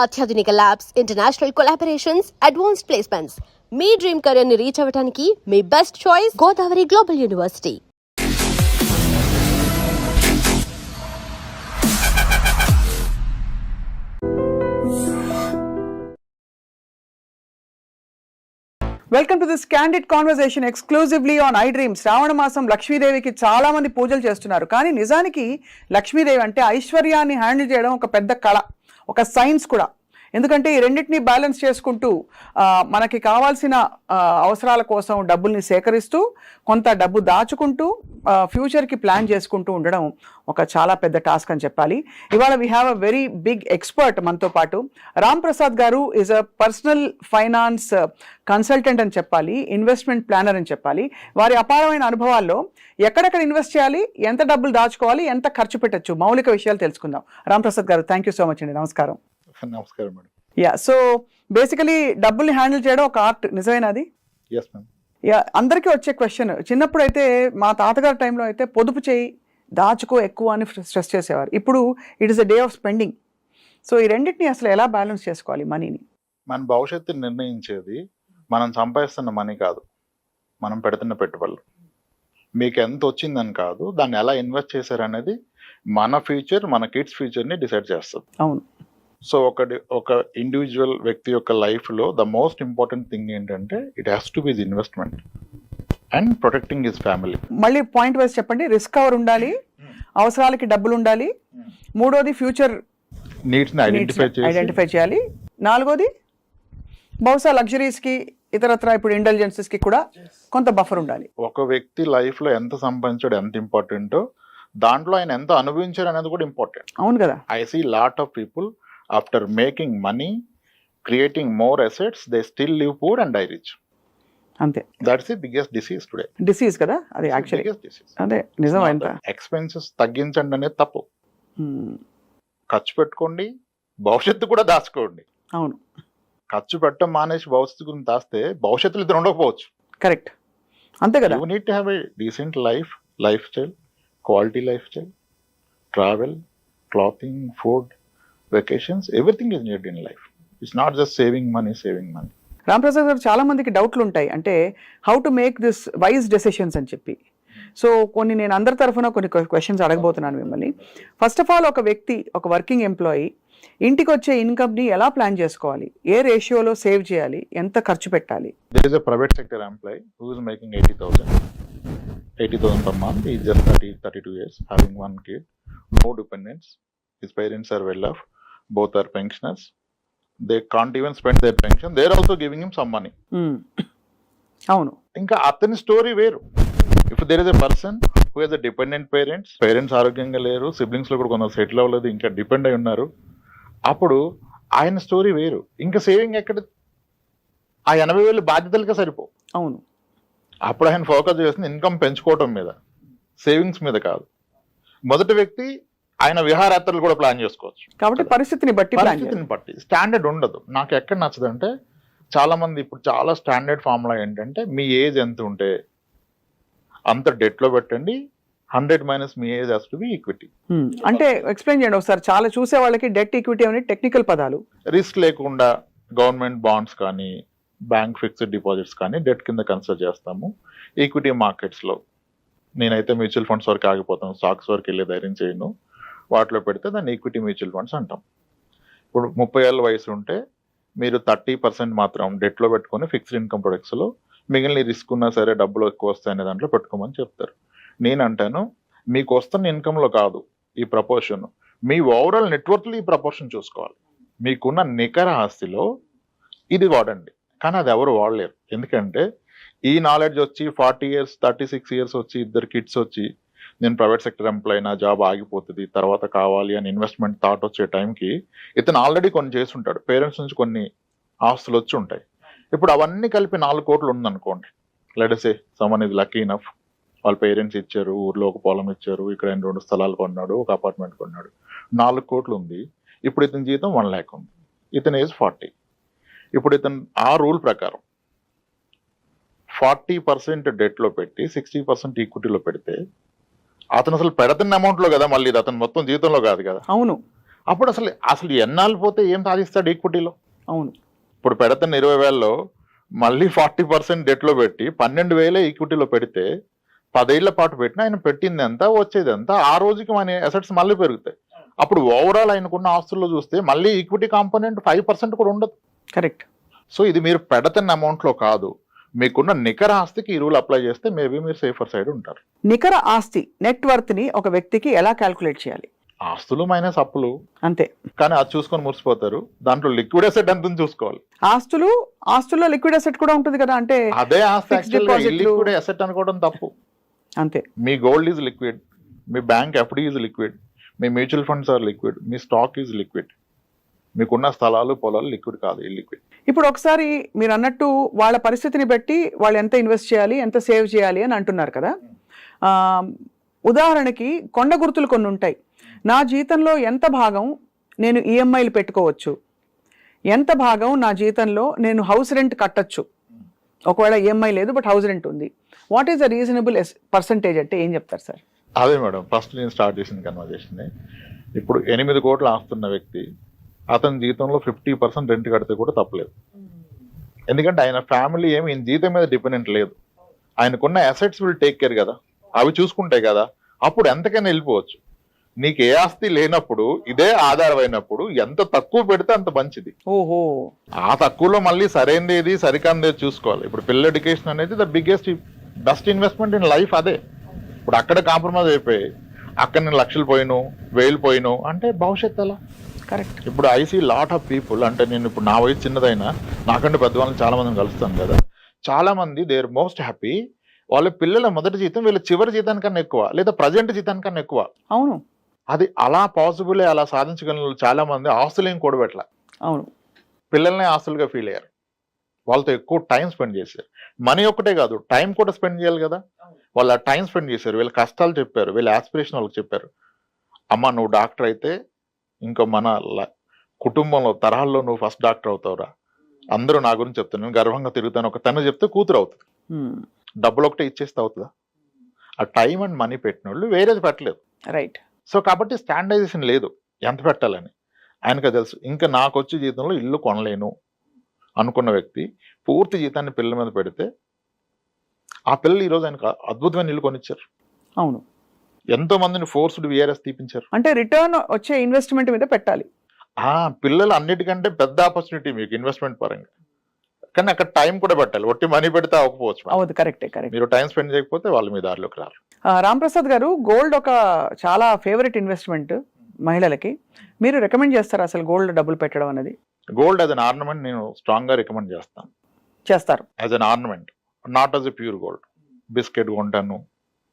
అత్యాధునిక labs, international collaborations, advanced placements. మీ dream career ని రీచ్ అవ్వడానికి మీ best choice Godavari Global University. Welcome to this candid conversation exclusively on iDreams. శ్రావణ మాసం లక్ష్మీదేవికి చాలా మంది పూజలు చేస్తున్నారు, కానీ నిజానికి లక్ష్మీదేవి అంటే ఐశ్వర్యాన్ని హ్యాండిల్ చేయడం ఒక పెద్ద కళ, ఒక సైన్స్ కూడా. ఎందుకంటే ఈ రెండింటిని బ్యాలెన్స్ చేసుకుంటూ మనకి కావాల్సిన అవసరాల కోసం డబ్బుల్ని సేకరిస్తూ, కొంత డబ్బు దాచుకుంటూ, ఫ్యూచర్కి ప్లాన్ చేసుకుంటూ ఉండడం ఒక చాలా పెద్ద టాస్క్ అని చెప్పాలి. ఇవాళ we have a very big expert మనతో పాటు. రామ్ ప్రసాద్ గారు is a personal finance consultant అని చెప్పాలి, ఇన్వెస్ట్మెంట్ ప్లానర్ అని చెప్పాలి. వారి అపారమైన అనుభవాల్లో ఎక్కడెక్కడ ఇన్వెస్ట్ చేయాలి, ఎంత డబ్బులు దాచుకోవాలి, ఎంత ఖర్చు పెట్టచ్చు, మౌలిక విషయాలు తెలుసుకుందాం. రామ్ ప్రసాద్ గారు, థ్యాంక్ యూ సో మచ్ అండి. నమస్కారం. నమస్కారం మేడం. యా, సో బేసికలీ డబ్బుల్ని హ్యాండిల్ చేయడం ఒక ఆర్ట్, నిజమేనాది? Yes ma'am. యా, అందరికీ వచ్చే క్వశ్చన్. చిన్నప్పుడు అయితే మా తాతగారి టైంలో అయితే పొదుపు చేయి, దాచుకో ఎక్కువ అని స్ట్రెస్ చేసేవారు. ఇప్పుడు it is a day of spending. So ఈ రెండింటిని అసలు ఎలా బ్యాలెన్స్ చేసుకోవాలి మనీని? మన భవిష్యత్తుని నిర్ణయించేది మనం సంపాదిస్తున్న మనీ కాదు, మనం పెడుతున్న పెట్టుబడులు. మీకు ఎంత వచ్చిందని కాదు, దాన్ని ఎలా ఇన్వెస్ట్ చేశారనేది మన ఫ్యూచర్, మన కిడ్స్ ఫ్యూచర్ని డిసైడ్ చేస్తుంది. అవును. సో ఒక ఇండివిజువల్ వ్యక్తి యొక్క లైఫ్లో ద మోస్ట్ ఇంపార్టెంట్ థింగ్ ఏంటంటే it has to be the investment and protecting his family. మళ్ళీ పాయింట్ వైజ్ చెప్పండి. రిస్క్ కవర్ ఉండాలి, అవసరాలకి డబ్బులు ఉండాలి, మూడోది ఫ్యూచర్ నీడ్స్ని ఐడెంటిఫై చేయాలి, నాలుగోది బహుశా లగ్జరీస్కి, ఇతరత్ర ఇప్పుడు ఇంటెలిజెన్సెస్కి కూడా కొంత బఫర్ ఉండాలి. ఒక వ్యక్తి లైఫ్లో ఎంత సంపాదించాడు, ఎంత ఇంపార్టెంటో దాంట్లో ఆయన ఎంత అనుభవించారు అనేది కూడా ఇంపార్టెంట్. అవును కదా. I see lot of people after making money, creating more assets, they still live poor and die rich. అంతే. That's the biggest disease today. Disease కదా అది యాక్చువల్లీ. అదే నిజం. ఎంత ఎక్స్పెన్సెస్ తగ్గించండి అనేది తప్పు. ఖర్చు పెట్టుకోండి, భవిష్యత్తు కూడా దాచుకోండి. అవును. ఖర్చు పెట్టడం మానేసి భవిష్యత్తు గురించి దాస్తే భవిష్యత్తులో ఇద్దరు ఉండకపోవచ్చు. కరెక్ట్. అంతే కదా. You need to have a decent life style, quality life style, travel, clothing, food, vacations, everything is needed in life. It's not just saving money. Ram Prasad గారు, చాలా మందికి డౌట్లు ఉంటాయి, అంటే how to make this wise decisions అని చెప్పి. So కొన్ని నేను అందరి తరఫున కొన్ని క్వశ్చన్స్ అడగబోతున్నాను మిమ్మల్ని. ఫస్ట్ ఆఫ్ ఆల్, ఒక వ్యక్తి, ఒక వర్కింగ్ ఎంప్లాయీ ఇంటికి వచ్చే ఇన్కమ్ని ఎలా ప్లాన్ చేసుకోవాలి, ఏ రేషియోలో సేవ్ చేయాలి, ఎంత ఖర్చు పెట్టాలి? There is a private sector employee who is making 80,000 per month. He is just 32 years, having one kid, no dependents. His parents are well off. Both are pensioners. They can't even spend their pension. They're also giving him some money. అవును. ఇంకా అతని story వేరు. If there is a person who he's a dependent parents ఆరోగ్యంగా లేరు, siblings లో కూడా కొంత settle అవ్వలేదు, ఇంకా డిపెండ్ అయి ఉన్నారు, అప్పుడు ఆయన స్టోరీ వేరు. ఇంకా సేవింగ్ ఎక్కడ? ఆ 80,000 బాధ్యతలుగా సరిపో. అవును. అప్పుడు ఆయన ఫోకస్ చేస్తుంది ఇన్కమ్ పెంచుకోవడం మీద, సేవింగ్స్ మీద కాదు. మొదటి వ్యక్తి ఆయన విహారయాత్రలు కూడా ప్లాన్ చేసుకోవచ్చు. కాబట్టి పరిస్థితిని బట్టి స్టాండర్డ్ ఉండదు. నాకు ఎక్కడ నచ్చదంటే, చాలా మంది ఇప్పుడు చాలా స్టాండర్డ్ ఫార్ములా ఏంటంటే, మీ ఏజ్ ఎంత ఉంటే అంత డెట్ లో పెట్టండి, 100 minus me age has to be equity. అంటే ఎక్స్ప్లెయిన్ చేయండి ఒకసారి. చాలా చూసే వాళ్ళకి డెట్ ఈక్విటీ అనే టెక్నికల్ పదాలు. రిస్క్ లేకుండా గవర్నమెంట్ బాండ్స్ కానీ, బ్యాంక్ ఫిక్స్డ్ డిపాజిట్స్ కానీ డెట్ కింద కన్సిడర్ చేస్తాము. ఈక్విటీ మార్కెట్స్ లో నేనైతే మ్యూచువల్ ఫండ్స్ వరకు ఆగిపోతాను, స్టాక్స్ వరకు వెళ్ళే ధైర్యం చేయను. వాటిలో పెడితే దాన్ని ఈక్విటీ మ్యూచువల్ ఫండ్స్ అంటాం. ఇప్పుడు 30 ఏళ్ళ వయసు ఉంటే మీరు 30% మాత్రం డెట్లో పెట్టుకొని ఫిక్స్డ్ ఇన్కమ్ ప్రొడక్ట్స్లో, మిగిలిన రిస్క్ ఉన్నా సరే డబ్బులు ఎక్కువ వస్తాయనే దాంట్లో పెట్టుకోమని చెప్తారు. నేను అంటాను, మీకు వస్తున్న ఇన్కంలో కాదు ఈ ప్రపోర్షన్, మీ ఓవరాల్ నెట్వర్క్లో ఈ ప్రపోర్షన్ చూసుకోవాలి. మీకున్న నికర ఆస్తిలో ఇది వాడండి, కానీ అది ఎవరు వాడలేరు. ఎందుకంటే ఈ నాలెడ్జ్ వచ్చి 40 ఇయర్స్ 36 ఇయర్స్ వచ్చి, 2 కిడ్స్ వచ్చి, నేను ప్రైవేట్ సెక్టర్ ఎంప్లాయీ, నా జాబ్ ఆగిపోతుంది, తర్వాత కావాలి అని ఇన్వెస్ట్మెంట్ థాట్ వచ్చే టైంకి ఇతను ఆల్రెడీ కొన్ని చేసి ఉంటాడు, పేరెంట్స్ నుంచి కొన్ని ఆస్తులు వచ్చి ఉంటాయి. ఇప్పుడు అవన్నీ కలిపి 4 కోట్లు ఉందనుకోండి. Let say someone is lucky enough, వాళ్ళ పేరెంట్స్ ఇచ్చారు, ఊర్లో ఒక పొలం ఇచ్చారు, ఇక్కడ 2 స్థలాలు కొన్నాడు, ఒక అపార్ట్మెంట్ కొన్నాడు, 4 కోట్లు ఉంది. ఇప్పుడు ఇతని జీతం 1 lakh ఉంది, ఇతని ఏజ్ 40. ఇప్పుడు ఇతను ఆ రూల్ ప్రకారం 40% డెట్లో పెట్టి 60% ఈక్విటీలో పెడితే, అతను అసలు పెడుతున్న అమౌంట్ లో కదా, మళ్ళీ అతను మొత్తం జీతంలో కాదు కదా. అవును. అప్పుడు అసలు అసలు ఎన్నాళ్ళు పోతే ఏం సాధిస్తాడు ఈక్విటీలో? అవును. ఇప్పుడు పెడుతున్న 20,000లో మళ్ళీ 40% డెట్లో పెట్టి 12,000 ఈక్విటీలో పెడితే 10 ఏళ్ల పాటు పెట్టినా ఆయన పెట్టింది ఎంత, వచ్చేది ఎంత, ఆ రోజుకి మన అసెట్స్ మళ్ళీ పెరుగుతాయి. అప్పుడు ఓవరాల్ ఆయనకున్న ఆస్తుల్లో చూస్తే మళ్ళీ ఈక్విటీ కాంపోనెంట్ 5% కూడా ఉండదు. కరెక్ట్. సో ఇది మీరు పెడుతున్న అమౌంట్లో కాదు, మీకున్న నికర ఆస్తికి ఈ రూల్ అప్లై చేస్తే మేబీ మీరు సేఫర్ సైడ్ ఉంటారు. నికర ఆస్తి నెట్వర్త్ ని ఒక వ్యక్తికి ఎలా క్యాల్కులేట్ చేయాలి? ఆస్తులు మైనస్ అప్పులు అంతే. కానీ అది చూసుకొని మురిసిపోతారు. దాంట్లో లిక్విడ్ అసెట్ ఎంత చూసుకోవాలి. ఆస్తుల్లో లిక్విడ్ అసెట్ కూడా ఉంటుంది కదా, అంటే అదే ఆస్తి లిక్విడ్ అసెట్ అనుకోవడం తప్పు. అంతే. మీ గోల్డ్ ఈజ్ లిక్విడ్, మీ బ్యాంక్ ఎఫ్డి ఈజ్ లిక్విడ్, మీ మ్యూచువల్ ఫండ్స్ ఆర్ లిక్విడ్, మీ స్టాక్ ఈజ్ లిక్విడ్. మీకున్న స్థలాలు పొలాలు లిక్విడ్ కాదు, ఇల్లిక్విడ్. ఇప్పుడు ఒకసారి మీరు అన్నట్టు వాళ్ళ పరిస్థితిని బట్టి వాళ్ళు ఎంత ఇన్వెస్ట్ చేయాలి, ఎంత సేవ్ చేయాలి అని అంటున్నారు కదా. ఉదాహరణకి కొండ గుర్తులు కొన్ని ఉంటాయి. నా జీతంలో ఎంత భాగం నేను ఈఎంఐలు పెట్టుకోవచ్చు, ఎంత భాగం నా జీతంలో నేను హౌస్ రెంట్ కట్టచ్చు, ఒకవేళ ఈఎంఐ లేదు బట్ హౌస్ రెంట్ ఉంది, what is the reasonable percentage అంటే ఏం చెప్తారు సార్? అదే మేడం, ఫస్ట్ నేను స్టార్ట్ చేసిన కన్వర్జేషన్. ఇప్పుడు 8 కోట్లు ఆస్తున్న వ్యక్తి అతని జీతంలో 50% రెంట్ కడితే కూడా తప్పలేదు. ఎందుకంటే ఆయన ఫ్యామిలీ ఏమి ఈయన జీతం మీద డిపెండెంట్ లేదు. ఆయనకున్న అసెట్స్ విల్ టేక్ కేర్ కదా, అవి చూసుకుంటాయి కదా, అప్పుడు ఎంతకైనా వెళ్ళిపోవచ్చు. నీకు ఏ ఆస్తి లేనప్పుడు ఇదే ఆధారమైనప్పుడు ఎంత తక్కువ పెడితే అంత మంచిది. ఓహో. ఆ తక్కువలో మళ్ళీ సరైనది ఏది సరికాందే చూసుకోవాలి. ఇప్పుడు పిల్లల ఎడ్యుకేషన్ అనేది the biggest best investment in life. అదే ఇప్పుడు అక్కడ కాంప్రమైజ్ అయిపోయి అక్కడ నేను లక్షలు పోయిను, 1000 పోయిను అంటే భవిష్యత్తు ఎలా? కరెక్ట్. ఇప్పుడు I see lot of people, అంటే నేను ఇప్పుడు నా వయసు చిన్నదైనా నాకంటే పెద్దవాళ్ళని చాలా మందిని కలుస్తాను కదా, చాలా మంది దే ఆర్ మోస్ట్ హ్యాపీ వాళ్ళ పిల్లల మొదటి జీతం వీళ్ళ చివరి జీతానికన్నా ఎక్కువ, లేదా ప్రజెంట్ జీతానికన్నా ఎక్కువ. అవును. అది అలా పాసిబుల్, అలా సాధించగల చాలా మంది ఆస్తులు ఏం కూడబెట్టల. అవును. పిల్లల్ని ఆస్తులుగా ఫీల్ అయ్యారు, వాళ్ళతో ఎక్కువ టైం స్పెండ్ చేశారు. మనీ ఒక్కటే కాదు, టైం కూడా స్పెండ్ చేయాలి కదా. వాళ్ళు ఆ టైం స్పెండ్ చేశారు, వీళ్ళ కష్టాలు చెప్పారు, వీళ్ళ ఆస్పిరేషన్ వాళ్ళకి చెప్పారు. అమ్మ నువ్వు డాక్టర్ అయితే ఇంకో మన కుటుంబంలో తరహాల్లో నువ్వు ఫస్ట్ డాక్టర్ అవుతావురా, అందరూ నా గురించి చెప్తాను, నేను గర్వంగా తిరుగుతాను. ఒక తను చెప్తే కూతురు అవుతుంది. డబ్బులు ఒకటే ఇచ్చేస్తే అవుతుందా? ఆ టైం అండ్ మనీ పెట్టిన వాళ్ళు వేరేది పెట్టలేదు. రైట్. సో కాబట్టి స్టాండర్డైజేషన్ లేదు ఎంత పెట్టాలని. ఆయనకు తెలుసు. ఇంకా నాకు వచ్చే జీతంలో ఇల్లు కొనలేను అనుకున్న వ్యక్తి పూర్తి జీతాన్ని పిల్లల మీద పెడితే ఆ పిల్లలు ఈరోజు ఆయనకు అద్భుతమైన ఇల్లు కొనిచ్చారు. అవును. ఎంతో మందిని ఫోర్స్డ్ విఆర్ఎస్ తీపించారు. అంటే రిటర్న్ వచ్చే ఇన్వెస్ట్మెంట్ మీద పెట్టాలి. పిల్లలు అన్నిటికంటే పెద్ద ఆపర్చునిటీ మీకు ఇన్వెస్ట్మెంట్ పరంగా, కానీ అక్కడ టైం కూడా పెట్టాలి. ఒట్టి మనీ పెడితే అవ్వకపోవచ్చు. అవును, కరెక్టే. కరెక్ట్. మీరు టైం స్పెండ్ చేయకపోతే వాళ్ళు మీ దారిలోకి రారు. రాంప్రసాద్ గారు, గోల్డ్ ఒక చాలా ఫేవరెట్ ఇన్వెస్ట్మెంట్ మహిళలకి. మీరు రికమెండ్ చేస్తారా అసలు గోల్డ్ డబ్బులు పెట్టడం అనేది? గోల్డ్ యాజ్ అన్ ఆర్నమెంట్ నేను స్ట్రాంగ్ గా రికమెండ్ చేస్తాను. చేస్తారు as an ornament, not as a pure gold. Biscuit కొంటాను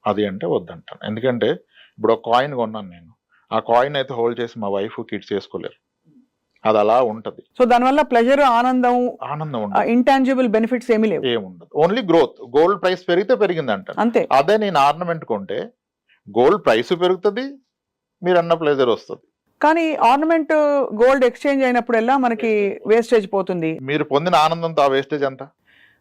అది అంటే వద్దంటాను. ఎందుకంటే ఇప్పుడు ఒక కాయిన్ కొన్నాను నేను, ఆ కాయిన్ అయితే హోల్డ్ చేసి మా వైఫ్ కిడ్స్ చేసుకోలేరు. అది అలా ఉంటది. సో దానివల్ల ప్లెజర్, ఆనందం ఉండదు. ఇంటాంజిబుల్ బెనిఫిట్స్ ఏమీ లేవు. ఏముండదు. Only growth. గోల్డ్ ప్రైస్ పెరిగితే పెరిగింది అంటారు అంతే. అదే నేను ఆర్నమెంట్ కొంటే గోల్డ్ ప్రైస్ పెరుగుతుంది, మీరు అన్న ప్లెజర్ వస్తుంది. కానీ ఆర్నమెంట్ గోల్డ్ ఎక్స్చేంజ్ అయినప్పుడల్లా మనకి వేస్టేజ్ పోతుంది. మీరు పొందిన ఆనందంతో ఆ వేస్టేజ్ అంతా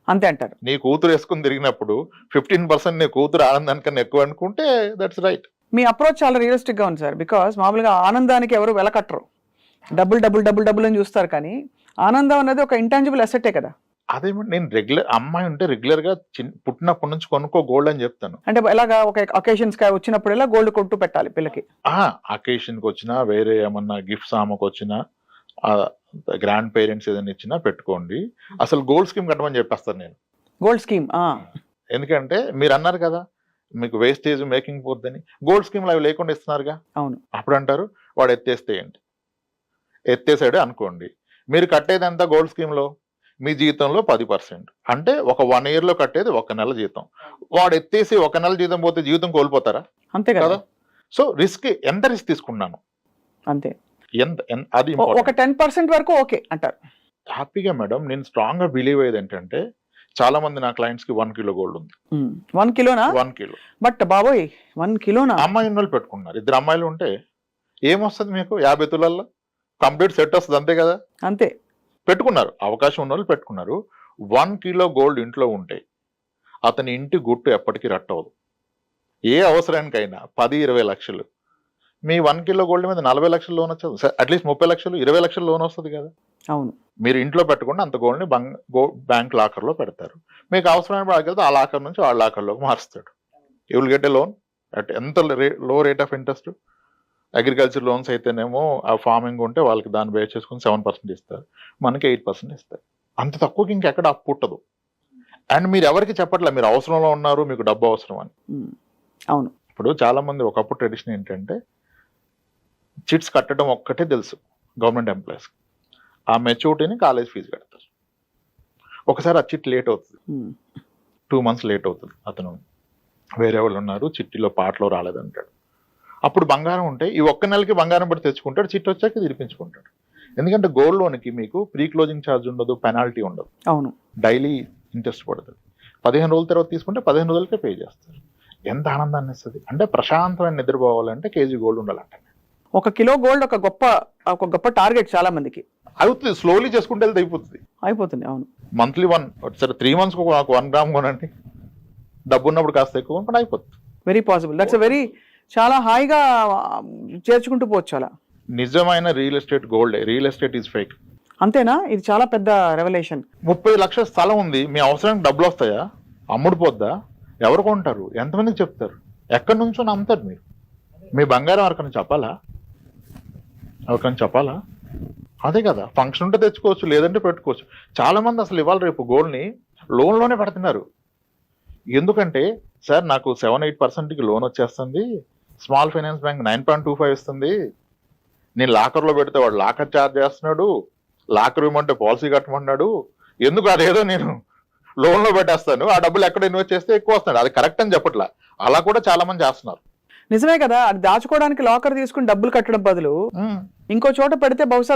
అంతే అంటారు. నీ కూతురు వేసుకుని తిరిగినప్పుడు 15% నీ కూతురు ఆనందానికన్నా ఎక్కువ అనుకుంటే దట్స్ రైట్. మీ అప్రోచ్ చాలా రియలిస్టిక్ గా ఉంది సార్. బికాస్ మామూలుగా ఆనందానికి ఎవరు వెలకట్టరు, డబుల్ డబుల్ డబుల్ డబుల్ అని చూస్తారు. కానీ ఆనందం అనేది ఒక ఇంటాంజిబుల్ అసెట్టే కదా. అదేమంటే నేను రెగ్యులర్ అమ్మాయి ఉంటే రెగ్యులర్ గా పుట్టినప్పటి నుంచి కొనుక్కో గోల్డ్ అని చెప్తాను. అంటే ఎలాగా ఒక అకేషన్స్ వచ్చినప్పుడు ఎలా గోల్డ్ కొట్టు పెట్టాలి పిల్లకి? అకేషన్ కి వచ్చినా, వేరే ఏమన్నా గిఫ్ట్స్ ఆమెకు వచ్చినా, గ్రాండ్ పేరెంట్స్ ఏదైనా ఇచ్చినా పెట్టుకోండి. అసలు గోల్డ్ స్కీమ్ కట్టమని చెప్పేస్తాను నేను. Gold scheme. ఎందుకంటే మీరు అన్నారు కదా మీకు వేస్టేజ్ మేకింగ్ పోద్దని, గోల్డ్ స్కీమ్లు అవి లేకుండా ఇస్తున్నారుగా. అవును. అప్పుడు అంటారు వాడు ఎత్తేస్తే ఏంటి, ఎత్తేసాడు అనుకోండి, మీరు కట్టేది ఎంత గోల్డ్ స్కీమ్ లో? మీ జీతంలో 10%, అంటే ఒక 1 year లో కట్టేది 1 నెల జీతం. వాడు ఎత్తేసి 1 నెల జీతం పోతే జీవితం కోల్పోతారా? అంతే కదా. సో రిస్క్, ఎంత రిస్క్ తీసుకున్నాను అంతే. అది ఒక 10% వరకు ఓకే అంటారు హ్యాపీగా. మేడం నేను స్ట్రాంగ్ గా బిలీవ్ అయ్యేది ఏంటంటే, చాలా మంది నా క్లయింట్స్ కి 1 kilo గోల్డ్ ఉంది. 1 కిలోనా? 1 kilo. బట్ బాబోయ్ 1 కిలోనా? అమ్మాయి వాళ్ళు పెట్టుకున్నారు, 2 అమ్మాయిలు ఉంటే ఏమొస్తుంది మీకు? 50 తులాల్లో కంప్లీట్ సెట్ వస్తుంది అంతే కదా. అంతే. పెట్టుకున్నారు, అవకాశం ఉన్న వాళ్ళు పెట్టుకున్నారు. 1 kilo గోల్డ్ ఇంట్లో ఉంటే అతని ఇంటి గుట్టు ఎప్పటికీ రట్టవదు. ఏ అవసరానికైనా 10-20 లక్షలు మీ 1 కిలో గోల్డ్ మీద 40 లక్షలు లోన్ వచ్చేది, అట్లీస్ట్ 30 లక్షలు 20 లక్షలు లోన్ వస్తుంది కదా. అవును. మీరు ఇంట్లో పెట్టకుండా అంత గోల్డ్ని బ్యాంక్ లాకర్లో పెడతారు. మీకు అవసరమైన వాడికి ఆ లాకర్ నుంచి వాళ్ళ లాకర్లోకి మారుస్తాడు. You will get a loan at ఎంత లో rate of interest. Agriculture loans అయితేనేమో ఆ ఫార్మింగ్ ఉంటే వాళ్ళకి దాన్ని బేస్ చేసుకుని 7% ఇస్తారు, మనకి 8% ఇస్తారు. అంత తక్కువకి ఇంకెక్కడ అప్పు పుట్టదు. అండ్ మీరు ఎవరికి చెప్పట్లే మీరు అవసరంలో ఉన్నారు, మీకు డబ్బు అవసరం అని. అవును. ఇప్పుడు చాలా మంది ఒకప్పుడు ట్రెడిషన్ ఏంటంటే చిట్స్ కట్టడం ఒక్కటే తెలుసు గవర్నమెంట్ ఎంప్లాయీస్. ఆ మెచ్యూరిటీని కాలేజ్ ఫీజు కడతారు. ఒకసారి ఆ చిట్ లేట్ అవుతుంది, 2 months లేట్ అవుతుంది, అతను వేరే వాళ్ళు ఉన్నారు చిట్టిలో పాటలో రాలేదంటాడు. అప్పుడు బంగారం ఉంటే ఈ ఒక్క నెలకి బంగారం పడి తెచ్చుకుంటాడు, చిట్ వచ్చాక తిరిపించుకుంటాడు. ఎందుకంటే గోల్డ్ లోన్కి మీకు ప్రీ క్లోజింగ్ ఛార్జ్ ఉండదు, పెనాల్టీ ఉండదు. అవును. డైలీ ఇంట్రెస్ట్ పడుతుంది. 15 రోజుల తర్వాత తీసుకుంటే 15 రోజులకే పే చేస్తారు. ఎంత ఆనందాన్ని ఇస్తుంది అంటే. ప్రశాంతమైన నిద్రపోవాలంటే కేజీ గోల్డ్ ఉండాలంటే. 1 కిలో గోల్డ్ ఒక గొప్ప టార్గెట్ చాలా మందికి. అవుతుంది, స్లోలీ చేసుకుంటే వెళ్తే అయిపోతుంది. అవును. మంత్లీ 3 months ఒక 1 గ్రామ్ కొనండి, డబ్బు ఉన్నప్పుడు కాస్త ఎక్కువ కొనుక్కొని అయిపోతుంది. Very possible. దట్స్ వెరీ చాలా హాయిగా చేర్చుకుంటూ పోవచ్చు అలా. నిజమైన real estate gold, real estate is fake. అంతేనా? ఇది చాలా పెద్ద రెవల్యూషన్. 30 లక్షల స్థలం ఉంది, మీ అవసరానికి డబ్బులు వస్తాయా? అమ్ముడు పోద్దా? ఎవరు కొంటారు? ఎంతమందికి చెప్తారు? ఎక్కడి నుంచో నమ్ముతారు మీరు? మీ బంగారం ఎవరికైనా చెప్పాలా? అదే కదా, ఫంక్షన్ ఉంటే తెచ్చుకోవచ్చు, లేదంటే పెట్టుకోవచ్చు. చాలా మంది అసలు ఇవాళ రేపు గోల్డ్ని లోన్లోనే పెడుతున్నారు. ఎందుకంటే సార్ నాకు 7-8%కి లోన్ వచ్చేస్తుంది, స్మాల్ ఫైనాన్స్ బ్యాంక్ 9.25 ఇస్తుంది, నేను లాకర్లో పెడితే వాడు లాకర్ ఛార్జ్ చేస్తున్నాడు, లాకర్ ఇవ్వమంటే పాలసీ కట్టమన్నాడు, ఎందుకు అదేదో నేను లోన్లో పెట్టేస్తాను, ఆ డబ్బులు ఎక్కడ ఇన్వెస్ట్ చేస్తే ఎక్కువ వస్తున్నాడు. అది కరెక్ట్ అని చెప్పట్లా, అలా కూడా చాలా మంది చేస్తున్నారు. నిజమే కదా. అది దాచుకోవడానికి లాకర్ తీసుకుని డబ్బులు కట్టడం బదులు ఇంకో చోట పెడితే బహుశా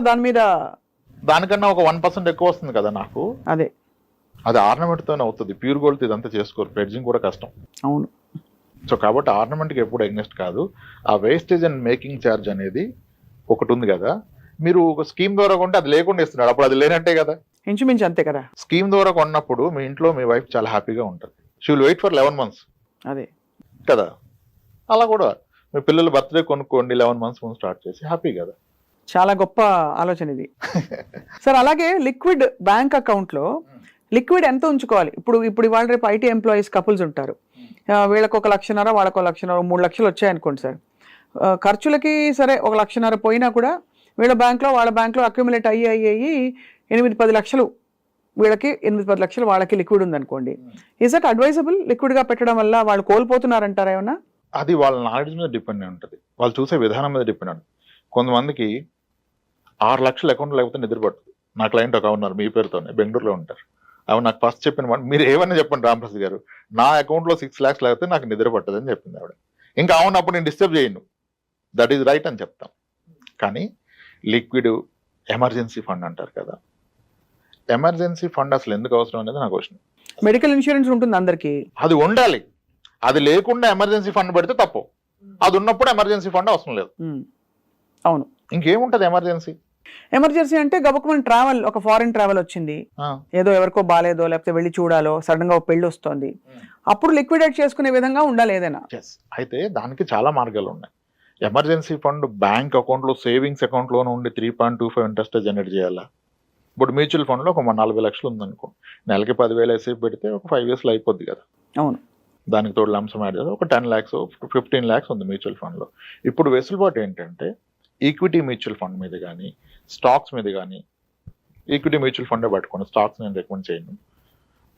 దానికన్నా ఒక 1% ఎక్కువ వస్తుంది కదా నాకు. అది ఆర్నమెంట్తోనే అవుతుంది. ప్యూర్ గోల్డ్ ఇదంతా చేసుకోరు, ప్లెడ్జింగ్ కూడా కష్టం. అవును. సో కాబట్టి ఆర్నమెంట్కి ఎప్పుడు ఎగ్నెస్ట్ కాదు. ఆ వేస్టేజ్ అండ్ మేకింగ్ ఛార్జ్ అనేది ఒకటి ఉంది కదా. మీరు ఒక స్కీమ్ ద్వారా కొంటే అది లేకుండా ఇస్తున్నాడు, అప్పుడు అది లేనట్టే కదా. ఇంచుమించు అంతే కదా. స్కీమ్ ద్వారా కొన్నప్పుడు మీ ఇంట్లో మీ వైఫ్ చాలా హ్యాపీగా ఉంటుంది. She will wait for 11 months. అదే కదా. అలా కూడా మీ పిల్లల బర్త్డే కొనుక్కోండి, 11 months ముందు స్టార్ట్ చేసి హ్యాపీ కదా. చాలా గొప్ప ఆలోచన ఇది. సార్ అలాగే లిక్విడ్ బ్యాంక్ అకౌంట్లో లిక్విడ్ ఎంత ఉంచుకోవాలి? ఇప్పుడు ఇవాళ రేపు ఐటీ ఎంప్లాయీస్ కపుల్స్ ఉంటారు, వీళ్ళకి 1 లక్షన్నర, వాళ్ళకి 1 లక్షన్నర, 3 లక్షలు వచ్చాయనుకోండి సార్. ఖర్చులకి సరే 1 లక్షన్నర పోయినా కూడా వీళ్ళ బ్యాంక్లో అక్యుములేట్ అయ్యి 8-10 లక్షలు వీళ్ళకి, 8-10 లక్షలు వాళ్ళకి లిక్విడ్ ఉందనుకోండి. Is that advisable? లిక్విడ్గా పెట్టడం వల్ల వాళ్ళు కోల్పోతున్నారంటారా ఏమన్నా? అది వాళ్ళ నాలెడ్జ్ మీద డిపెండ్ అయి ఉంటుంది, వాళ్ళు చూసే విధానం మీద డిపెండ్ ఉంటుంది. కొంతమందికి 6 లక్షలు అకౌంట్ లేకపోతే నిద్ర పడుతుంది. నా క్లయింట్ ఒక ఉన్నారు మీ పేరుతోనే, బెంగళూరులో ఉంటారు. అవి నాకు ఫస్ట్ చెప్పిన మీరు ఏమన్నా చెప్పండి రామప్రసాద్ గారు, నా అకౌంట్లో 6 lakhs లేకపోతే నాకు నిద్ర పట్టదని చెప్పింది ఆవిడ. ఇంకా అవునప్పుడు నేను డిస్టర్బ్ చేయను, దట్ ఈజ్ రైట్ అని చెప్తాం. కానీ లిక్విడ్ ఎమర్జెన్సీ ఫండ్ అంటారు కదా, ఎమర్జెన్సీ ఫండ్ అసలు ఎందుకు అవసరం అనేది నాకు క్వశ్చన్. మెడికల్ ఇన్సూరెన్స్ ఉంటుంది అందరికి, అది ఉండాలి. అది లేకుండా ఎమర్జెన్సీ ఫండ్ పెడితే తప్పు, అది ఉన్నప్పుడు ఎమర్జెన్సీ ఫండ్ అవసరం లేదు. అవును. ఇంకేముంటది ఎమర్జెన్సీ? ఎమర్జెన్సీ అంటే గబుకమని ట్రావెల్, ఒక ఫారిన్ ట్రావెల్ వచ్చింది, ఏదో ఎవరికో బాలేదో లేకపోతే వెళ్ళి చూడాలో, సడన్ గా ఒక పెళ్లి వస్తుంది, అప్పుడు లిక్విడేట్ చేసుకునే విధంగా ఉండాలి ఏదైనా. అయితే దానికి చాలా మార్గాలు ఉన్నాయి. ఎమర్జెన్సీ ఫండ్ బ్యాంక్ అకౌంట్లో, సేవింగ్స్ అకౌంట్లోనే ఉండి 3.25 ఇంట్రెస్ట్ జనరేట్ చేయాలా? ఇప్పుడు మ్యూచువల్ ఫండ్లో ఒక 40 లక్షలు ఉందనుకో, నెలకి 10,000 వేసి పెడితే ఒక 5 years అయిపోద్ది కదా. అవును. దానికి తోడు లంసం యాడ్ చేస్తే ఒక 10 lakhs 15 lakhs ఉంది మ్యూచువల్ ఫండ్లో. ఇప్పుడు వెసులుబాటు ఏంటంటే ఈక్విటీ మ్యూచువల్ ఫండ్ మీద కానీ, స్టాక్స్ మీద కానీ, ఈక్విటీ మ్యూచువల్ ఫండే పట్టుకోండి, స్టాక్స్ నేను రికమెండ్ చేయను.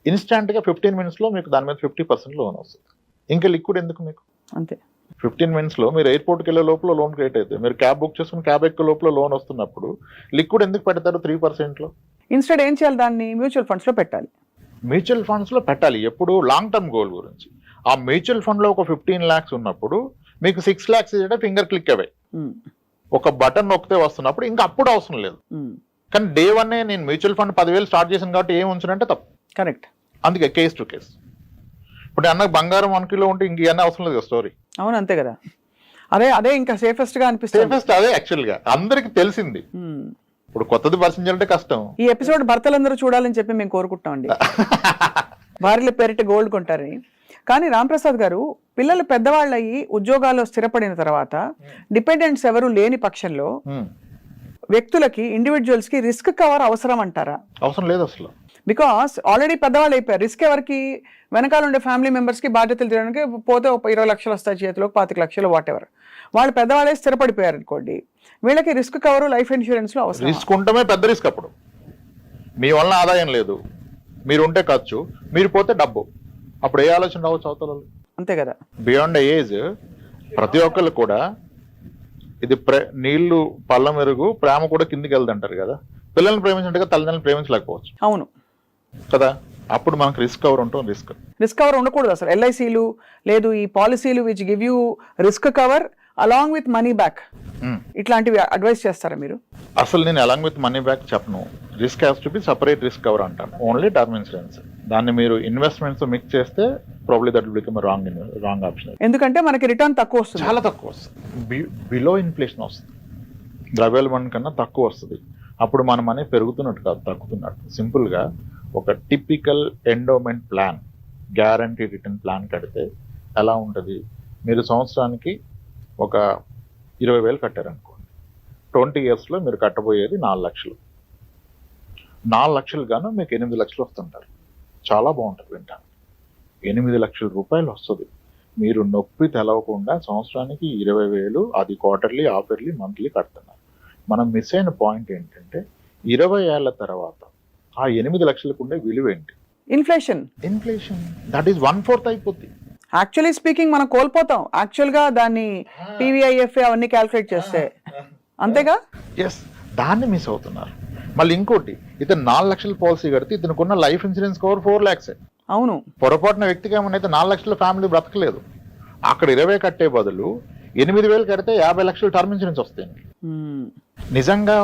ఇన్స్టాంట్గా 15 minutesలో మీకు దాని మీద 50% లోన్ వస్తుంది. ఇంకా లిక్విడ్ ఎందుకు మీకు? అంతే. 15 minutesలో మీరు ఎయిర్పోర్ట్కి వెళ్ళే లోపల లోన్ క్రియేట్ అవుతుంది, మీరు క్యాబ్ బుక్ చేసుకుని క్యాబ్ ఎక్కే లోపల లోన్ వస్తున్నప్పుడు లిక్విడ్ ఎందుకు పెడతారు 3%లో? ఇన్స్టెడ్ ఏం చేయాలి? దాన్ని మ్యూచువల్ ఫండ్స్లో పెట్టాలి. మ్యూచువల్ ఫండ్స్లో పెట్టాలి ఎప్పుడు? లాంగ్ టర్మ్ గోల్ గురించి. ఆ మ్యూచువల్ ఫండ్లో ఒక 15 lakhs ఉన్నప్పుడు మీకు 6 lakhs ఫింగర్ క్లిక్ అవే, ఒక బటన్ నొక్కితే వస్తున్నప్పుడు ఇంకా అప్పుడు అవసరం లేదు. కానీ డే 1 నేను మ్యూచువల్ ఫండ్ 10,000 స్టార్ట్ చేశాను కాబట్టి ఏం ఉంచానంటే తప్పు. కరెక్ట్. అందుకే కేస్ టు కేస్. ఇప్పుడు అన్నకు బంగారం 1 kilo ఉంటే ఇంక ఇవన్నీ అవసరం లేదు కదా స్టోరీ. అవును, అంతే కదా. అదే ఇంకా సేఫెస్ట్ గా అనిపిస్తుంది. సేఫెస్ట్ అదే యాక్చువల్ గా అందరికి తెలిసింది. ఇప్పుడు కొత్తది పరిచయం చేయాలంటే కష్టం. ఈ ఎపిసోడ్ భర్తలందరూ చూడాలని చెప్పి మేము కోరుకుంటాం అండి. భార్యల పేరిట గోల్డ్ కొంటారని. కానీ రాంప్రసాద్ గారు, పిల్లలు పెద్దవాళ్ళు అయ్యి ఉద్యోగాల్లో స్థిరపడిన తర్వాత డిపెండెంట్స్ ఎవరు లేని పక్షంలో వ్యక్తులకి, ఇండివిజువల్స్ కి రిస్క్ కవర్ అవసరం అంటారా? అవసరం లేదు అసలు. బికాస్ ఆల్రెడీ పెద్దవాళ్ళు అయిపోయారు. రిస్క్ ఎవరికి? వెనకాల ఉండే ఫ్యామిలీ మెంబర్స్ కి బాధ్యతలు తీయడానికి. పోతే 20 లక్షలు వస్తాయి చేతిలో, 25 లక్షలు, వాట్ ఎవర్. వాళ్ళు పెద్దవాళ్ళే స్థిరపడిపోయారు అనుకోండి, వీళ్ళకి రిస్క్ కవర్, లైఫ్ ఇన్సూరెన్స్ లో అవసరం. రిస్క్ ఉండమే పెద్ద రిస్క్. అప్పుడు మీ వలన ఆదాయం లేదు, మీరు ఉంటే ఖర్చు, మీరు పోతే డబ్బు. అప్పుడు ఏ ఆలోచన రావచ్చు అవతల? అంతే కదా. బియాండ్ ఏజ్ ప్రతి ఒక్కళ్ళు కూడా ఇది నీళ్లు పళ్ళ మెరుగు, ప్రేమ కూడా కిందికి వెళ్తుంటారు కదా. పిల్లల్ని ప్రేమించినట్టుగా తల్లిదండ్రులు ప్రేమించలేకపోవచ్చు అవును కదా. అప్పుడు మనకు రిస్క్ కవర్ ఉంటుంది. రిస్క్ కవర్ ఉండకూడదు అసలు. ఎల్ఐసీలు లేదు, ఈ పాలసీలు which give you risk cover along with money back, ఇట్లాంటివి అడ్వైస్ చేస్తారా మీరు? అసలు నేను అలాంగ్ విత్ మనీ బ్యాక్ చెప్పను. Risk has to be separate risk cover అంటాను. Only term insurance. దాన్ని మీరు ఇన్వెస్ట్మెంట్స్ మిక్స్ చేస్తే probably that will become wrong option. ఎందుకంటే మనకి రిటర్న్ తక్కువ వస్తుంది, చాలా తక్కువ వస్తుంది. బిలో ఇన్ఫ్లేషన్ వస్తుంది, ద్రవ్యోల్బణం కన్నా తక్కువ వస్తుంది. అప్పుడు మన మనీ పెరుగుతున్నట్టు కాదు, తగ్గుతున్నట్టు. సింపుల్గా ఒక typical endowment plan, guarantee return plan కడితే ఎలా ఉంటుంది? మీరు సంవత్సరానికి ఒక 20,000 కట్టారనుకోండి, 20 yearsలో మీరు కట్టబోయేది 4 లక్షలు. 4 లక్షలు గాను మీకు 8 లక్షలు వస్తుంటారు. చాలా బాగుంటుంది వింటాను. 8 లక్షల రూపాయలు వస్తుంది. మీరు నొప్పి తెలవకుండా సంవత్సరానికి 20,000, అది క్వార్టర్లీ, హాఫ్ ఇయర్లీ, మంత్లీ కడుతున్నారు. మనం మిస్ అయిన పాయింట్ ఏంటంటే 20 ఏళ్ల తర్వాత ఆ 8 లక్షలకు ఉండే విలువ ఏంటి? ఇన్ఫ్లేషన్. దట్ ఈస్ 1/4 అయిపోద్ది. యాక్చువల్లీ స్పీకింగ్ మనం కోల్పోతాం. యాక్చువల్గా దాన్ని PVIFA అవన్నీ క్యాల్కులేట్ చేస్తే, అంతేగా? ఎస్, దాన్ని మిస్ అవుతున్నారు. మళ్ళీ ఇంకోటి, ఇతను 4 లక్షల పాలసీ కడితే ఇతనుకున్న లైఫ్ ఇన్సూరెన్స్ కవర్ 4 lakhs. అవును. పొరపాటున వ్యక్తికి ఏమన్నా 4 లక్షల ఫ్యామిలీ బ్రతకలేదు. అక్కడ 20 కట్టే బదులు 8,000 కడితే 50 లక్షలు టర్మ్ ఇన్సూరెన్స్ వస్తాయి. నిజంగా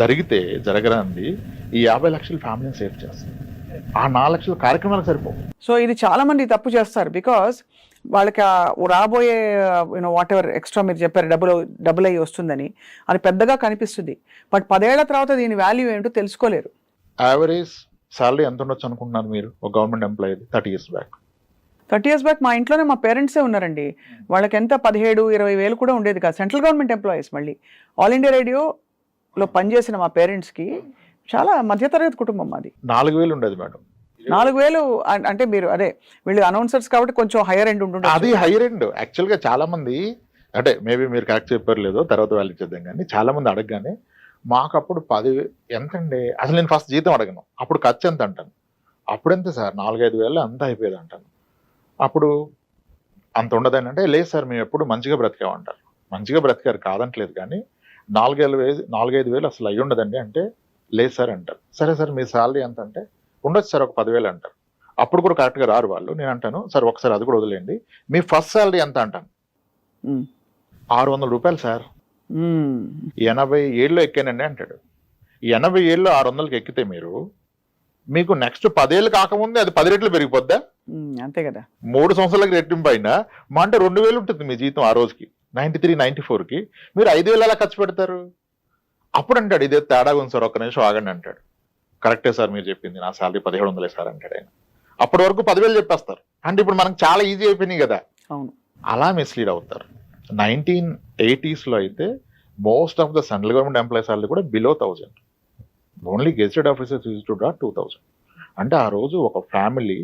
జరిగితే జరగరాంది ఈ 50 లక్షల ఫ్యామిలీని సేవ్ చేస్తుంది. ఆ 4 లక్షల కార్యక్రమాలకు సరిపోవు. సో ఇది చాలా మంది తప్పు చేస్తారు. బికాస్ వాళ్ళకి రాబోయే వాట్ ఎవర్ ఎక్స్ట్రా మీరు చెప్పారు డబ్బులు అయ్యి వస్తుందని, అది పెద్దగా కనిపిస్తుంది. బట్ 10 ఏళ్ల తర్వాత దీని వాల్యూ ఏంటో తెలుసుకోలేరు. యావరేజ్ సాలరీ ఎంత ఉండొచ్చు అనుకుంటున్నారు మీరు ఒక government employee 30 years back? 30 years back మా ఇంట్లోనే మా పేరెంట్సే ఉన్నారండి. వాళ్ళకి ఎంత 17-20 వేలు కూడా ఉండేది కాదు. Central government employees. మళ్ళీ ఆల్ ఇండియా రేడియోలో పనిచేసిన మా పేరెంట్స్కి చాలా మధ్యతరగతి కుటుంబం మాది. 4,000 ఉండేది మేడం. 4,000 అంటే మీరు అదే వీళ్ళు అనౌన్సర్స్ కాబట్టి కొంచెం హైయర్ ఎండ్ ఉంటుంది. అది హైయర్ ఎండ్. యాక్చువల్గా చాలా మంది, అంటే మేబీ మీరు కరెక్ట్ చెప్పారు లేదో తర్వాత వాళ్ళు చేద్దాం, కానీ చాలా మంది అడగగానే మాకు అప్పుడు 10,000 ఎంతండి, అసలు నేను ఫస్ట్ జీతం అడగను, అప్పుడు ఖర్చు ఎంత అంటాను. అప్పుడెంత సార్? 4-5 వేలు అంత అయిపోయేది అంటాను. అప్పుడు అంత ఉండదని అంటే, లేదు సార్ మేము ఎప్పుడు మంచిగా బ్రతికామంటారు. మంచిగా బ్రతికారు కాదంటలేదు, కానీ 4-5 వేలు అసలు అయ్యి ఉండదండి అంటే, లేదు సార్ అంటారు. సరే సార్ మీ శాలరీ ఎంత అంటే, ఉండొచ్చు సార్ ఒక 10,000 అంటారు. అప్పుడు కూడా కరెక్ట్గా రారు వాళ్ళు. నేను అంటాను సార్ ఒకసారి అది కూడా వదిలేండి, మీ ఫస్ట్ శాలరీ ఎంత అంటాను. 600 రూపాయలు సార్. 80 ఏళ్ళు ఎక్కానండి అంటాడు. 80 ఏళ్ళు 600కి ఎక్కితే మీకు నెక్స్ట్ 10 ఏళ్ళు కాకముందే అది 10 రెట్లు పెరిగిపోద్దా? అంతే కదా. 3 సంవత్సరాలకి రెట్టింపు అయినా మా అంటే 2,000 ఉంటుంది మీ జీతం ఆ రోజుకి. 93-94కి మీరు 5,000 ఎలా ఖర్చు పెడతారు? అప్పుడు అంటాడు ఇదే తేడా ఉంది సార్, ఒక్క నిమిషం ఆగండి అంటాడు. కరెక్టే సార్ మీరు చెప్పింది, నా శాలరీ 1,700 సార్ అంటాడు ఆయన. అప్పటి వరకు 10,000 చెప్పేస్తారు. అంటే ఇప్పుడు మనకు చాలా ఈజీ అయిపోయినాయి కదా. అవును. అలా మిస్లీడ్ అవుతారు. 1980sలో అయితే most of the central government employees salary కూడా below 1,000. Only gazetted officers use to draw 2,000. అంటే ఆ రోజు ఒక ఫ్యామిలీ,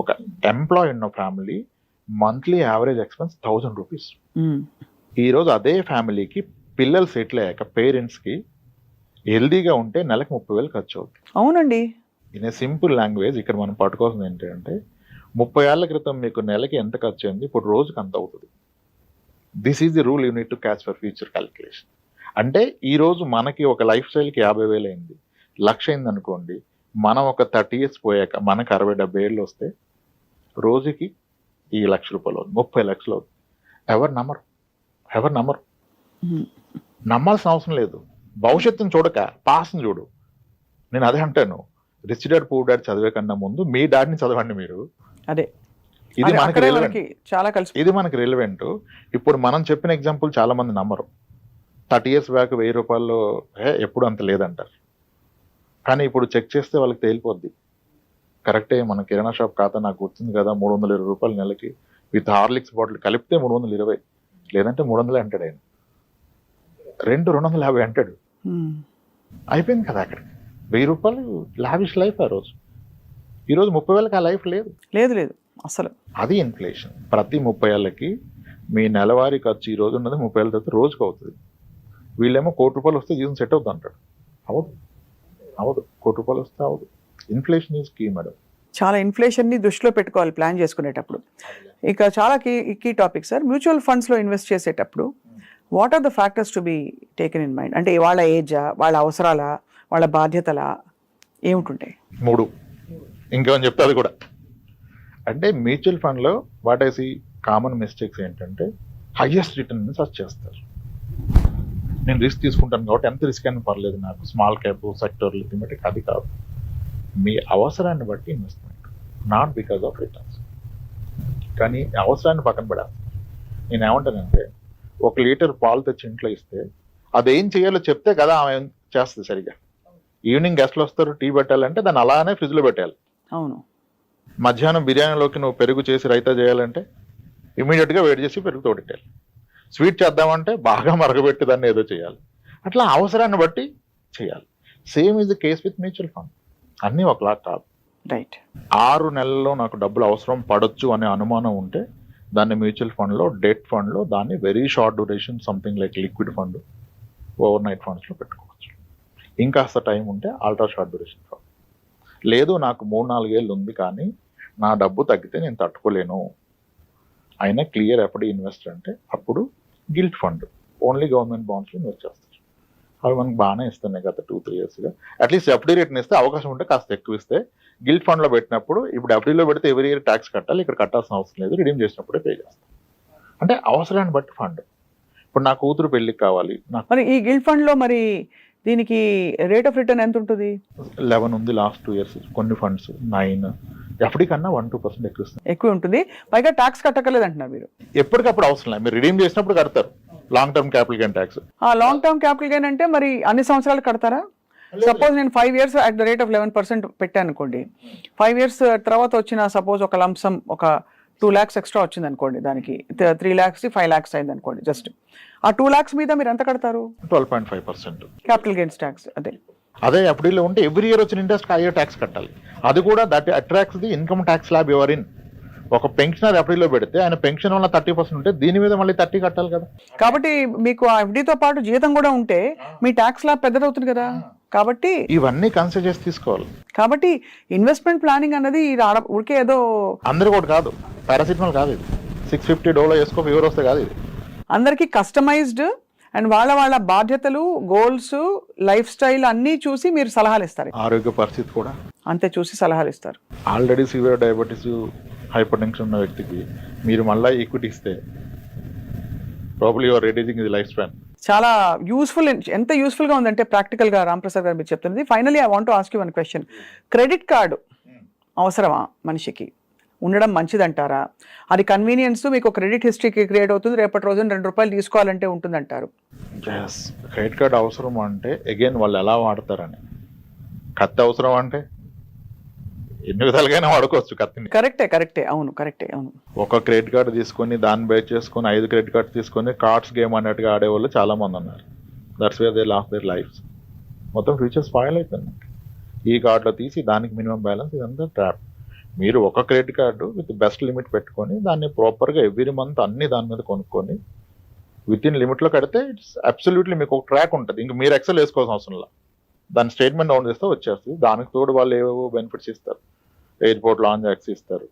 ఒక ఎంప్లాయీ ఉన్న family monthly average expense 1,000 rupees. ఈ రోజు అదే ఫ్యామిలీకి పిల్లలు సెటిల్ అయ్యాక పేరెంట్స్కి హెల్దీగా ఉంటే నెలకు 30,000 ఖర్చు అవుతుంది. అవునండి. ఇన్ ఏ సింపుల్ లాంగ్వేజ్ ఇక్కడ మనం పట్టుకోవాల్సింది ఏంటంటే 30 ఏళ్ల క్రితం మీకు నెలకి ఎంత ఖర్చు అయింది, ఇప్పుడు రోజుకి అంత అవుతుంది. This is the rule you need to catch for future calculation. అంటే ఈ రోజు మనకి ఒక లైఫ్ స్టైల్కి 50,000 అయింది, 1,00,000 అయింది అనుకోండి. మనం ఒక 30 years పోయాక మనకు 60-70 ఏళ్ళు వస్తే రోజుకి ఈ 1,00,000 రూపాయలు అవుతుంది, 30 లక్షలు అవుతుంది. ఎవరు నమ్మరు. నమ్మాల్సిన అవసరం లేదు. భవిష్యత్తును చూడక పాస్ని చూడు. నేను అదే అంటాను, రిచ్ డాడ్ పూర్ డాడ్ చదివే కన్నా ముందు మీ డాడ్ని చదవండి మీరు. అదే ఇది మనకి రిలవెంట్. చాలా కలిసి ఇది మనకి రిలవెంట్. ఇప్పుడు మనం చెప్పిన ఎగ్జాంపుల్ చాలా మంది నమ్మరు. 30 years బ్యాక్ 1,000 రూపాయల్లో ఎప్పుడు అంత లేదంటారు. కానీ ఇప్పుడు చెక్ చేస్తే వాళ్ళకి తేలిపోద్ది కరెక్టే, మన కిరాణా షాప్ ఖాతా నాకు గుర్తుంది కదా, 320 రూపాయలు నెలకి విత్ హార్లిక్స్ బాటిల్ కలిపితే 320, లేదంటే 300 అంటాడు ఆయన, 250 అంటాడు. అయిపోయింది కదా అక్కడ 1000 రూపాయలు లావిష్ లైఫ్ ఆ రోజు. ఈరోజు 30,000కి ఆ లైఫ్ లేదు. లేదు అసలు. అది ఇన్ఫ్లేషన్. ప్రతి 30 ఏళ్ళకి మీ నెలవారీ ఖర్చు ఈ రోజు ఉన్నది 30 ఏళ్ళ తర్వాత రోజుకు అవుతుంది. వీళ్ళేమో ₹1,00,00,000 వస్తే జీవితం సెట్ అవుతుంది అంటాడు. అవదు ₹1,00,00,000 వస్తే అవదు. Inflation is key madam. చాలా ఇన్ఫ్లేషన్ని దృష్టిలో పెట్టుకోవాలి ప్లాన్ చేసుకునేటప్పుడు. ఇక చాలా కీ టాపిక్ సార్, మ్యూచువల్ ఫండ్స్లో ఇన్వెస్ట్ చేసేటప్పుడు what are the factors to be taken in mind? అంటే వాళ్ళ ఏజా, వాళ్ళ అవసరాలా, వాళ్ళ బాధ్యతలా, ఏమిటుంటాయి? 3 ఇంకేమని చెప్తే అది కూడా. అంటే మ్యూచువల్ ఫండ్లో what I see common mistakes ఏంటంటే హైయెస్ట్ రిటర్న్ సర్చ్ చేస్తారు. నేను రిస్క్ తీసుకుంటాను కాబట్టి ఎంత రిస్క్ అయినా పర్లేదు నాకు, స్మాల్ క్యాప్ సెక్టర్ థీమెటిక్, అది కాదు. మీ అవసరాన్ని బట్టి investment, not because of returns. కానీ అవసరాన్ని పక్కన పెడాలి. నేను ఏమంటానంటే 1 లీటర్ పాలు తెచ్చి ఇంట్లో ఇస్తే అదేం చేయాలో చెప్తే కదా ఆమె చేస్తుంది సరిగా. ఈవినింగ్ గెస్ట్లు వస్తారు, టీ పెట్టాలంటే దాన్ని అలానే ఫ్రిడ్జ్లో పెట్టాలి. అవును. మధ్యాహ్నం బిర్యానీలోకి నువ్వు పెరుగు చేసి రైతా చేయాలంటే ఇమీడియట్గా వేడి చేసి పెరుగు తోడెట్టాలి. స్వీట్ చేద్దామంటే బాగా మరగబెట్టి దాన్ని ఏదో చేయాలి. అట్లా అవసరాన్ని బట్టి చేయాలి. Same is the case with mutual fund. అన్నీ ఒకలా కాదు. రైట్. 6 నెలల్లో నాకు డబ్బులు అవసరం పడొచ్చు అనే అనుమానం ఉంటే దాన్ని మ్యూచువల్ ఫండ్లో, డెట్ ఫండ్లో, దాన్ని very short duration something like liquid fund, over night ఫండ్స్లో పెట్టుకోవచ్చు. ఇంకాస్త టైం ఉంటే అల్ట్రా షార్ట్ డ్యూరేషన్ ఫండ్. లేదు నాకు 3-4 ఏళ్ళు ఉంది కానీ నా డబ్బు తగ్గితే నేను తట్టుకోలేను, అయినా క్లియర్ ఎప్పుడు ఇన్వెస్టర్ అంటే అప్పుడు గిల్ట్ ఫండ్, ఓన్లీ గవర్నమెంట్ బాండ్స్లో ఇన్వెస్ట్ చేస్తారు. అవి మనకు బాగానే ఇస్తున్నాయి గత 2-3 ఇయర్స్గా. అట్లీస్ట్ ఎఫ్డీ రేట్ని ఇస్తే అవకాశం ఉంటే కాస్త ఎక్కువ ఇస్తే. గిల్ట్ ఫండ్లో పెట్టినప్పుడు ఇప్పుడు ఎఫ్డీలో పెడితే ఎవరీ ఇయర్ ట్యాక్స్ కట్టాలి, ఇక్కడ కట్టాల్సిన అవసరం లేదు, రిడీమ్ చేసినప్పుడే పే చేస్తాం. అంటే అవసరాన్ని బట్టి ఫండ్. ఇప్పుడు నా కూతురు పెళ్ళికి కావాలి, మరి ఈ గిల్ట్ ఫండ్లో మరి దీనికి రేట్ ఆఫ్ రిటర్న్ ఎంత ఉంటుంది? 11 ఉంది లాస్ట్ 2 ఇయర్స్. కొన్ని ఫండ్స్ 9, ఎఫ్డీ కన్నా 1-2% ఎక్కువ ఇస్తుంది. ఎక్కువ ఉంటుంది. పైగా ట్యాక్స్ కట్టకలేదు అంటున్నారు మీరు. ఎప్పటికప్పుడు అవసరం లేదు, మీరు రిడీమ్ చేసినప్పుడు కడతారు. Long term capital gain tax. ఆ లాంగ్ టర్మ్ క్యాపిటల్ గెయిన్ అంటే మరి అన్ని సంవత్సరాలు కడతారా? సపోజ్ నేను 5 years at the rate of 11% పెట్టాను అనుకోండి. 5 years తర్వాత వచ్చిన సపోజ్ ఒక లంసమ్ ఒక 2 lakhs ఎక్స్ట్రా వచ్చింది అనుకోండి, దానికి 3 lakhs 5 lakhs అయింది అనుకోండి. జస్ట్ ఆ 2 lakhs మీద మీరు ఎంత కడతారు? 12.5% క్యాపిటల్ గెయిన్స్ ట్యాక్స్. అదే ఎఫ్డీలో ఉంటే ఎవ్రీ ఇయర్ వచ్చిన ఇంట్రెస్ట్ అయ్యే ట్యాక్స్ కట్టాలి. అది కూడా that attracts the income tax slab your in. ఒక పెన్షనర్ ఎఫ్డీలో పెడితే ఆయన పెన్షన్ వల్ల 30% ఉంటే దీని మీద మళ్ళీ 30 కట్టాలి కదా. కాబట్టి మీకు ఆ ఎఫ్డీతో పాటు జీతం కూడా ఉంటే మీ ట్యాక్స్ స్లాబ్ పెద్దదవుతుంది కదా. కాబట్టి ఇవన్నీ కన్సిడర్ చేసి తీసుకోవాలి. కాబట్టి ఇన్వెస్ట్మెంట్ ప్లానింగ్ అన్నది ఊరికే ఏదో అందరూ కూడా కాదు, పారాసిటమాల్ కాదు ఇది. $650 వేసుకో ఫీవర్ వస్తే కాదు ఇది. అందరికీ కస్టమైజ్డ్ అండ్ వాళ్ళ బాధ్యతలు, గోల్స్, లైఫ్ స్టైల్ అన్నీ చూసి మీరు సలహాలు ఇస్తారు. ఆరోగ్య పరిస్థితి కూడా అంతే చూసి సలహాలు ఇస్తారు. Already severe diabetes, hyper tension ఉన్న వ్యక్తికి మీరు మళ్ళీ ఈక్విటీ ఇస్తే probably your reducing the life span. చాలా యూస్ఫుల్. ఎంత యూస్ఫుల్గా ఉందంటే ప్రాక్టికల్గా రాంప్రసాద్ గారు మీరు చెప్తున్నది. Finally I want to ask you one question. Credit card అవసరమా మనిషికి? ఉండడం మంచిదంటారా? అది కన్వీనియన్స్, మీకు క్రెడిట్ హిస్టరీకి క్రియేట్ అవుతుంది, రేపటి రోజున ₹2 తీసుకోవాలంటే ఉంటుందంటారు. క్రెడిట్ కార్డ్ అవసరం అంటే అగైన్ వాళ్ళు ఎలా వాడతారని. కత్తి అవసరం అంటే ఎన్ని విధాలుగానే వాడుకోవచ్చు కత్తిని. కరెక్టే. అవును, కరెక్టే. అవును. ఒక క్రెడిట్ కార్డు తీసుకొని దాన్ని బేస్ చేసుకొని 5 క్రెడిట్ కార్డు తీసుకొని కార్డ్స్ గేమ్ అన్నట్టుగా ఆడేవాళ్ళు చాలా మంది ఉన్నారు. That's where they last there lifes. మొత్తం ఫ్యూచర్ స్పాయిల్ అయిపోయింది. ఈ కార్డులో తీసి దానికి మినిమం బ్యాలెన్స్, ఇదంతా ట్రాప్. మీరు ఒక credit card with best limit పెట్టుకొని దాన్ని ప్రాపర్గా ఎవ్రీ మంత్ అన్ని దాని మీద కొనుక్కొని విత్ ఇన్ లిమిట్లో కడితే ఇట్స్ అబ్సల్యూట్లీ మీకు ఒక ట్రాక్ ఉంటుంది. ఇంక మీరు ఎక్సెల్ వేసుకోవాల్సిన అవసరం లేదు. దాని స్టేట్మెంట్ డౌన్ చేస్తే వచ్చేస్తుంది. దానికి తోడు వాళ్ళు ఏవేవో బెనిఫిట్స్ ఇస్తారు. ఎయిర్పోర్ట్ లాంజ్ యాక్స్ ఇస్తారు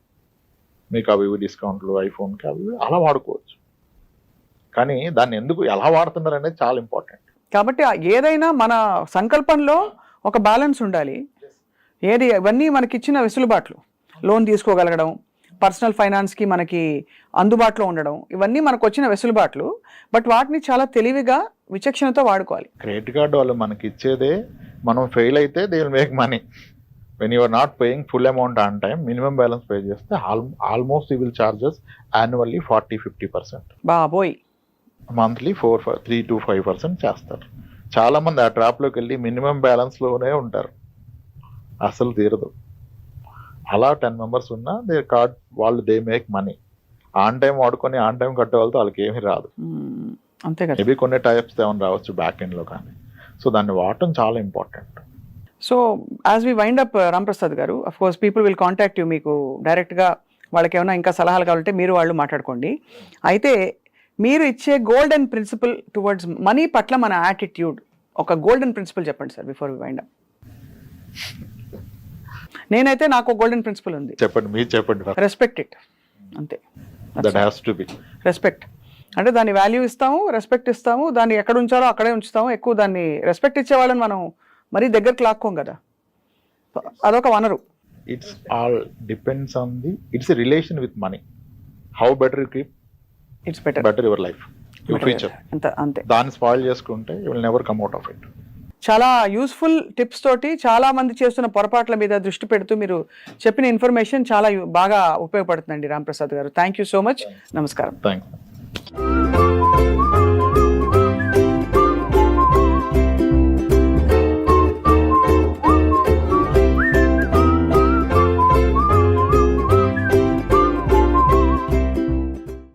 మీకు, అవి డిస్కౌంట్లు, ఐఫోన్కి అవి అలా వాడుకోవచ్చు. కానీ దాన్ని ఎందుకు ఎలా వాడుతున్నారు అనేది చాలా ఇంపార్టెంట్. కాబట్టి ఏదైనా మన సంకల్పంలో ఒక బ్యాలెన్స్ ఉండాలి. ఇవన్నీ మనకి ఇచ్చిన వెసులుబాట్లు, లోన్ తీసుకోగలగడం, పర్సనల్ ఫైనాన్స్కి మనకి అందుబాటులో ఉండడం, ఇవన్నీ మనకు వచ్చిన వెసులుబాట్లు. బట్ వాటిని చాలా తెలివిగా, విచక్షణతో వాడుకోవాలి. క్రెడిట్ కార్డు వాళ్ళు మనకి ఇచ్చేదే, మనం ఫెయిల్ అయితే they will make money. When you're not paying full amount on time, minimum balance pay చేస్తే ఆల్మోస్ట్ ఈ విల్ చార్జెస్ యాన్యువల్లీ 40-50%. బాబోయ్. మంత్లీ 3-5% చేస్తారు. చాలా మంది ఆ ట్రాప్లోకి వెళ్ళి మినిమం బ్యాలెన్స్లోనే ఉంటారు, అసలు తీరదు. అలా 10 మెంబర్స్ ఉన్నా దే కార్డ్ వాళ్ళు they make money. On time వాడుకొని ఆన్ టైం కట్టే వాళ్ళతో వాళ్ళకి ఏమీ రాదు. అంతే కదా. మేబీ కొన్ని టైప్స్ ఏమైనా రావచ్చు బ్యాక్ ఎండ్లో కానీ. సో దాన్ని వాడటం చాలా important. So as we wind up Ramprasad గారు, of course people will contact you, మీకు డైరెక్ట్గా వాళ్ళకి ఏమైనా ఇంకా సలహాలు కావాలంటే మీరు వాళ్ళు మాట్లాడుకోండి. అయితే మీరు ఇచ్చే గోల్డెన్ ప్రిన్సిపల్ టువర్డ్స్ మనీ పట్ల మన యాటిట్యూడ్, ఒక గోల్డెన్ ప్రిన్సిపల్ చెప్పండి sir before we wind up. నేనైతే నాకు ఒక గోల్డెన్ ప్రిన్సిపల్ ఉంది. చెప్పండి, మీరు చెప్పండి. రెస్పెక్ట్ ఇట్, అంతే. That has to be respect అంటే దాన్ని వాల్యూ ఇస్తాము, రెస్పెక్ట్ ఇస్తాము, దాన్ని ఎక్కడ ఉంచాలో అక్కడే ఉంచుతాము. ఎక్కువ దాన్ని రెస్పెక్ట్ ఇచ్చే వాళ్ళని మనం మరీ దగ్గరకు లాక్కోం కదా, అదొక వనరు. It's all depends on the it's a relation with money. How better you keep it's better better your life, your future. అంతే. దాన్ని స్పాయిల్ చేసుకుంటే you will never come out of it. చాలా యూస్ఫుల్ టిప్స్ తోటి చాలా మంది చేస్తున్న పొరపాట్ల మీద దృష్టి పెడుతూ మీరు చెప్పిన ఇన్ఫర్మేషన్ చాలా బాగా ఉపయోగపడుతుందండి రాంప్రసాద్ గారు. Thank you so much. నమస్కారం. థ్యాంక్స్.